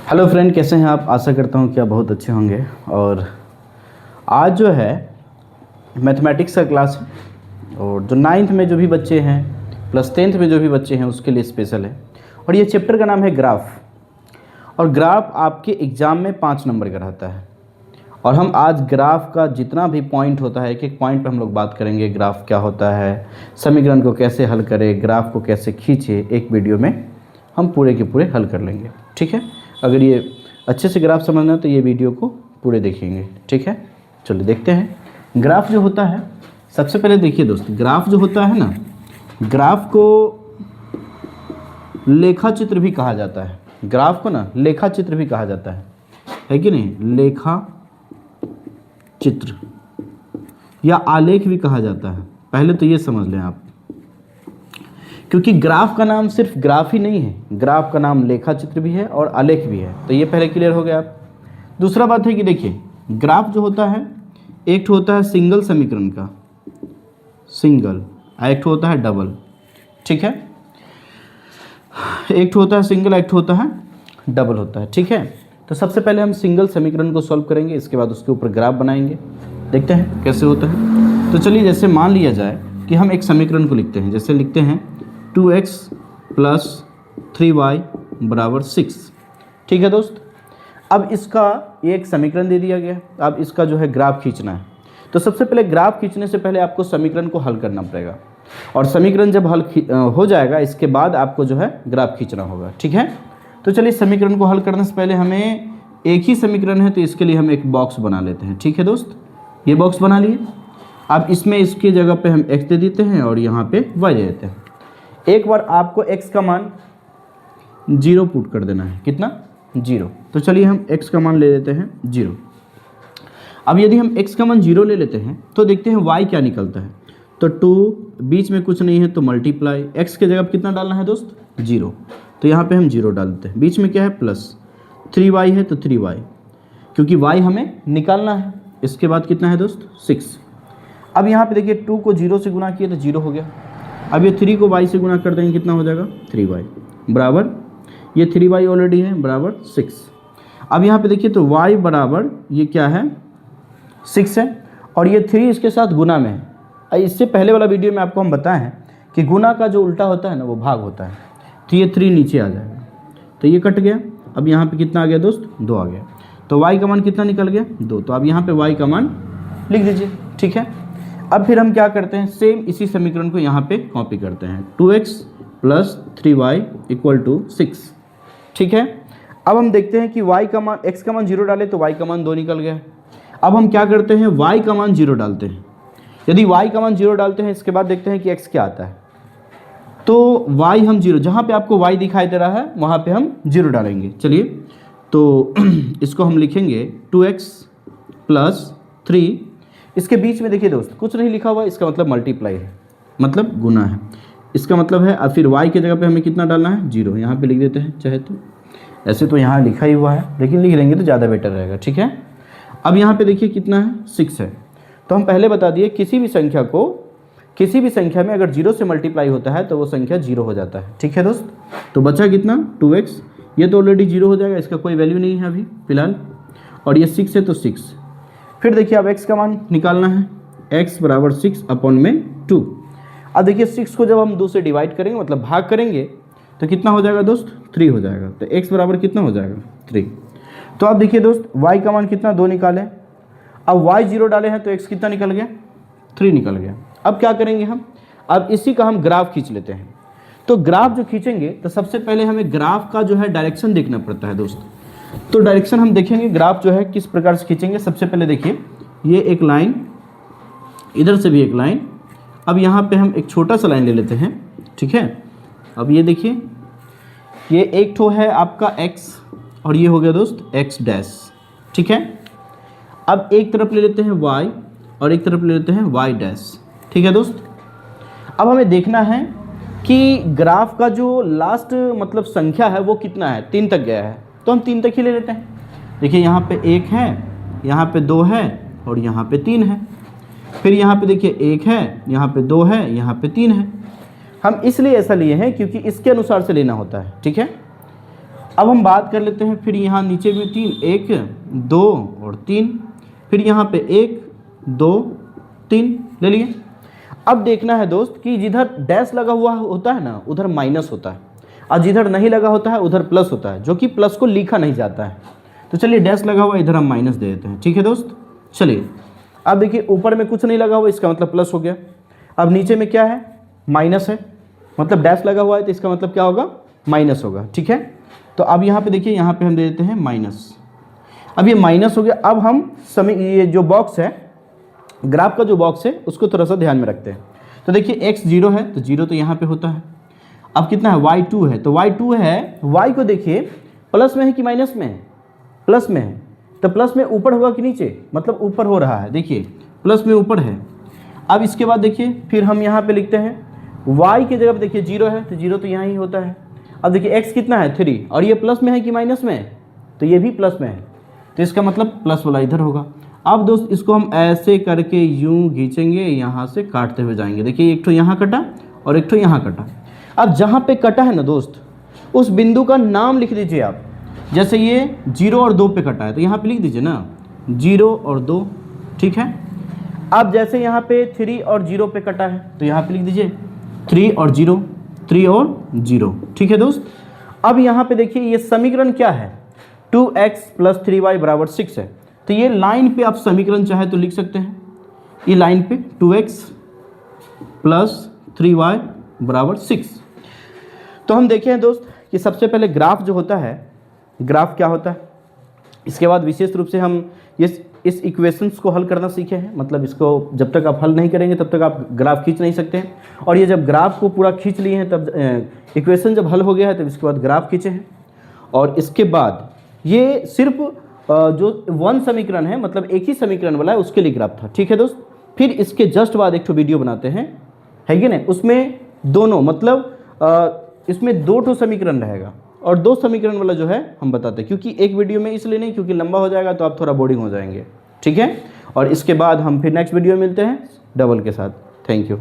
Hello friend, कैसे हैं आप। आशा करता हूं कि आप बहुत अच्छे होंगे। और आज जो है मैथमेटिक्स का क्लास है और जो 9th में जो भी बच्चे हैं प्लस 10th में जो भी बच्चे हैं उसके लिए स्पेशल है। और ये चैप्टर का नाम है ग्राफ। और ग्राफ आपके एग्ज़ाम में 5 नंबर का रहता है। और हम आज ग्राफ का जितना भी पॉइंट होता है एक एक पॉइंट पर हम लोग बात करेंगे। ग्राफ क्या होता है, समीकरण को कैसे हल करें, ग्राफ को कैसे खींचे, एक वीडियो में हम पूरे के पूरे हल कर लेंगे। ठीक है, अगर ये अच्छे से ग्राफ समझना है तो ये वीडियो को पूरे देखेंगे। ठीक है, चलिए देखते हैं। ग्राफ जो होता है, सबसे पहले देखिए दोस्त, ग्राफ जो होता है ना, ग्राफ को लेखा चित्र भी कहा जाता है। ग्राफ को ना लेखा चित्र भी कहा जाता है कि नहीं। लेखा चित्र या आलेख भी कहा जाता है। पहले तो ये समझ लें आप, क्योंकि ग्राफ का नाम सिर्फ ग्राफ ही नहीं है, ग्राफ का नाम लेखा चित्र भी है और आलेख भी है। तो ये पहले क्लियर हो गया आप। दूसरा बात है कि देखिए, ग्राफ जो होता है, एक होता है सिंगल समीकरण का, सिंगल, एक होता है डबल। ठीक है, एक होता है सिंगल, एक होता है डबल होता है। ठीक है, तो सबसे पहले हम सिंगल समीकरण को सॉल्व करेंगे, इसके बाद उसके ऊपर ग्राफ बनाएंगे। देखते हैं कैसे होता है। तो चलिए, जैसे मान लिया जाए कि हम एक समीकरण को लिखते हैं। जैसे लिखते हैं 2x + 3y = 6। ठीक है दोस्त, अब इसका एक समीकरण दे दिया गया। अब इसका जो है ग्राफ खींचना है। तो सबसे पहले ग्राफ खींचने से पहले आपको समीकरण को हल करना पड़ेगा। और समीकरण जब हल हो जाएगा, इसके बाद आपको जो है ग्राफ खींचना होगा। ठीक है, तो चलिए समीकरण को हल करने से पहले हमें एक ही समीकरण है तो इसके लिए हम एक बॉक्स बना लेते हैं। ठीक है दोस्त, ये बॉक्स बना लिए। अब इसमें इसकी जगह पे हम x दे देते हैं और यहाँ पे y दे देते हैं। एक बार आपको x का मान 0 पुट कर देना है। कितना? 0। तो चलिए हम x का मान ले लेते हैं 0। अब यदि हम x का मान 0 ले लेते हैं तो देखते हैं y क्या निकलता है। तो 2, बीच में कुछ नहीं है तो मल्टीप्लाई, x के जगह कितना डालना है दोस्त? 0। तो यहाँ पे हम 0 डाल देते हैं। बीच में क्या है? प्लस। 3y है तो 3y, क्योंकि y हमें निकालना है। इसके बाद कितना है दोस्त? 6। अब यहाँ पे देखिए 2 को 0 से गुना किया तो 0 हो गया। अब ये 3 को y से गुना कर देंगे, कितना हो जाएगा? 3y बराबर, ये 3y ऑलरेडी है, बराबर 6। अब यहाँ पे देखिए तो y बराबर ये क्या है? 6 है और ये 3 इसके साथ गुना में है। इससे पहले वाला वीडियो में आपको हम बताए हैं कि गुना का जो उल्टा होता है ना, वो भाग होता है। तो ये 3 नीचे आ जाएगा, तो ये कट गया। अब यहाँ पे कितना आ गया दोस्त? 2 आ गया। तो y का मान कितना निकल गया? 2। तो अब यहाँ पे y का मान लिख दीजिए। ठीक है, अब फिर हम क्या करते हैं, सेम इसी समीकरण को यहाँ पे कॉपी करते हैं। 2x + 3y = 6। ठीक है, अब हम देखते हैं कि y का मान, x का मान 0 डाले तो y का मान 2 निकल गया। अब हम क्या करते हैं, y का मान 0 डालते हैं। यदि y का मान 0 डालते हैं, इसके बाद देखते हैं कि x क्या आता है। तो y हम 0, जहाँ पे आपको y दिखाई दे रहा है वहाँ पे हम 0 डालेंगे। चलिए, तो इसको हम लिखेंगे 2x + 3। इसके बीच में देखिए दोस्त कुछ नहीं लिखा हुआ, इसका मतलब मल्टीप्लाई है, मतलब गुना है। इसका मतलब है, अब फिर y की जगह पे हमें कितना डालना है? 0। यहाँ पे लिख देते हैं चाहे तो, ऐसे तो यहाँ लिखा ही हुआ है लेकिन लिख देंगे तो ज़्यादा बेटर रहेगा। ठीक है, अब यहाँ पे देखिए कितना है? 6 है। तो हम पहले बता दिए, किसी भी संख्या में अगर 0 से मल्टीप्लाई होता है तो वो संख्या 0 हो जाता है। ठीक है दोस्त, तो बचा कितना? 2x, ये तो ऑलरेडी 0 हो जाएगा, इसका कोई वैल्यू नहीं है अभी फिलहाल। और ये 6 है तो 6। फिर देखिए अब x का मान निकालना है, x बराबर 6/2। अब देखिए 6 को जब हम 2 से डिवाइड करेंगे, मतलब भाग करेंगे, तो कितना हो जाएगा दोस्त? 3 हो जाएगा। तो x बराबर कितना हो जाएगा? 3। तो अब देखिए दोस्त y का मान कितना? 2 निकाले। अब y 0 डाले हैं तो x कितना निकल गया? 3 निकल गया। अब क्या करेंगे हम, अब इसी का हम ग्राफ खींच लेते हैं। तो ग्राफ जो खींचेंगे तो सबसे पहले हमें ग्राफ का जो है डायरेक्शन देखना पड़ता है दोस्त। तो डायरेक्शन हम देखेंगे ग्राफ जो है किस प्रकार से खींचेंगे। सबसे पहले देखिए, ये एक लाइन, इधर से भी एक लाइन। अब यहाँ पे हम एक छोटा सा लाइन ले लेते हैं। ठीक है, अब ये देखिए, ये एक ठो है आपका x और ये हो गया दोस्त x'। ठीक है, अब एक तरफ ले लेते हैं y और एक तरफ ले लेते हैं y'। ठीक है दोस्त, अब हमें देखना है कि ग्राफ का जो लास्ट मतलब संख्या है वो कितना है। 3 तक गया है तो हम 3 तक ही ले लेते हैं। देखिए यहाँ पे 1 है, यहाँ पे 2 है और यहाँ पे 3 है। फिर यहाँ पे देखिए 1 है, यहाँ पे 2 है, यहाँ पे 3 है। हम इसलिए ऐसा लिए हैं क्योंकि इसके अनुसार से लेना होता है। ठीक है, अब हम बात कर लेते हैं फिर यहाँ नीचे भी 3, 1 2 और 3, फिर यहाँ पे 1 2 3 ले लिए। अब देखना है दोस्त कि जिधर डैश लगा हुआ होता है ना उधर माइनस होता है, और जिधर नहीं लगा होता है उधर प्लस होता है, जो कि प्लस को लिखा नहीं जाता है। तो चलिए डैश लगा हुआ इधर हम माइनस दे देते हैं, ठीक है दोस्त। चलिए अब देखिए ऊपर में कुछ नहीं लगा हुआ, इसका मतलब प्लस हो गया। अब नीचे में क्या है, माइनस है, मतलब डैश लगा हुआ है तो इसका मतलब क्या होगा, माइनस होगा, ठीक है। तो अब यहाँ पे देखिए, यहाँ पे हम दे देते हैं माइनस। अब ये माइनस हो गया। अब हम ये जो बॉक्स है, ग्राफ का जो बॉक्स है उसको थोड़ा सा ध्यान में रखते हैं। तो देखिए x 0 है तो 0 तो यहाँ पे होता है। अब कितना है, y 2 है, तो y 2 है, y को देखिए प्लस में है कि माइनस में है, प्लस में है, तो प्लस में ऊपर होगा कि नीचे, मतलब ऊपर हो रहा है, देखिए प्लस में ऊपर है। अब इसके बाद देखिए फिर हम यहाँ पे लिखते हैं y की जगह पे देखिए 0 है तो 0 तो यहाँ ही होता है। अब देखिए x कितना है 3, और ये प्लस में है कि माइनस में है, तो ये भी प्लस में है, तो इसका मतलब प्लस वाला इधर होगा। अब दोस्त इसको हम ऐसे करके यूं खींचेंगे, यहाँ से काटते हुए जाएंगे। देखिए एक तो यहाँ कटा और एक तो यहाँ कटा। अब जहाँ पे कटा है ना दोस्त, उस बिंदु का नाम लिख दीजिए आप। जैसे ये 0 और 2 पे कटा है तो यहाँ पे लिख दीजिए ना 0 और 2, ठीक है। अब जैसे यहाँ पे 3 और 0 पे कटा है तो यहाँ पे लिख दीजिए 3 और 0, 3 और 0, ठीक है दोस्त। अब यहाँ पे देखिए ये समीकरण क्या है, 2x + 3y = 6 है। तो ये लाइन पे आप समीकरण चाहे तो लिख सकते हैं, ये लाइन पे 2x + 3y = 6। तो हम देखे हैं दोस्त कि सबसे पहले ग्राफ जो होता है, ग्राफ क्या होता है, इसके बाद विशेष रूप से हम इस इक्वेशंस को हल करना सीखे हैं। मतलब इसको जब तक आप हल नहीं करेंगे तब तक आप ग्राफ खींच नहीं सकते हैं, और ये जब ग्राफ को पूरा खींच लिए हैं तब इक्वेशन जब हल हो गया है तब इसके बाद ग्राफ खींचे हैं। और इसके बाद ये सिर्फ जो 1 समीकरण है, मतलब एक ही समीकरण वाला है, उसके लिए ग्राफ था, ठीक है दोस्त। फिर इसके जस्ट बाद एक वीडियो बनाते हैं, है कि नहीं, उसमें दोनों मतलब इसमें 2 समीकरण रहेगा, और 2 समीकरण वाला जो है हम बताते हैं, क्योंकि एक वीडियो में इसलिए नहीं क्योंकि लंबा हो जाएगा तो आप थोड़ा बोरिंग हो जाएंगे, ठीक है। और इसके बाद हम फिर नेक्स्ट वीडियो में मिलते हैं डबल के साथ। Thank you.